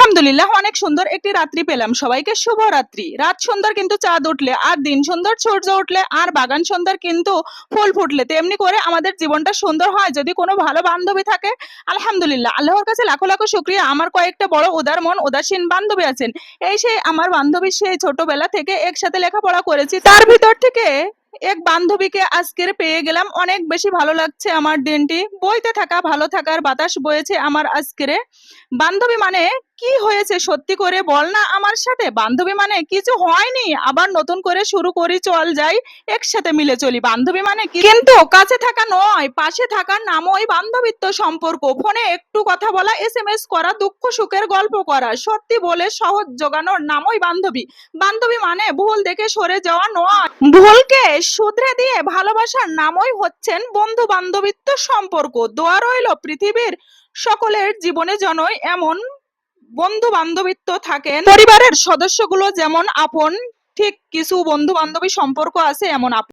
আলহামদুলিল্লাহ অনেক সুন্দর একটি রাত্রি পেলাম। সবাইকে শুভরাত্রি। রাত সুন্দর কিন্তু চাঁদ উঠলে, আর দিন সুন্দর সূর্য উঠলে, আর বাগান সুন্দর কিন্তু ফুল ফুটলে। তেমনি করে আমাদের জীবনটা সুন্দর হয় যদি কোনো ভালো বান্ধবী থাকে। আলহামদুলিল্লাহ, আল্লাহর কাছে লাখো লাখো শুকরিয়া, আমার কয়েকটা বড় উদার মন উদাসীন বান্ধবী আছেন। এই সেই আমার বান্ধবী, সেই ছোটবেলা থেকে একসাথে লেখাপড়া করেছি, তার ভিতর থেকে এক বান্ধবীকে আজকের পেয়ে গেলাম। অনেক বেশি ভালো লাগছে আমার দিনটি। বইতে থাকা ভালো থাকার বাতাস বয়েছে আমার আজকের। বান্ধবী মানে কি হয়েছে সত্যি করে বল না আমার সাথে। বান্ধবী মানে কিছু হয়নি, আবার নতুন করে শুরু করি, চল যাই একসাথে মিলে চলি। বান্ধবী মানে কি, কিন্তু কাছে থাকা নয়, পাশে থাকার নামই বান্ধবীত্ব সম্পর্ক। ফোনে একটু কথা বলা, এসএমএস করা, দুঃখ সুখের গল্প করা, সত্যি বলে সহজ জোগানোর নামই বান্ধবী। বান্ধবী মানে ভুল দেখে সরে যাওয়া নয়, ভুলকে শুধরে দিয়ে ভালোবাসার নামই হচ্ছেন বন্ধু বান্ধবিত্ব সম্পর্ক। দোয়া রইল পৃথিবীর সকলের জীবনে যেন এমন বন্ধু বান্ধবিত্ব থাকেন। পরিবারের সদস্যগুলো যেমন আপন, ঠিক কিছু বন্ধু বান্ধবী সম্পর্ক আছে এমন আপন।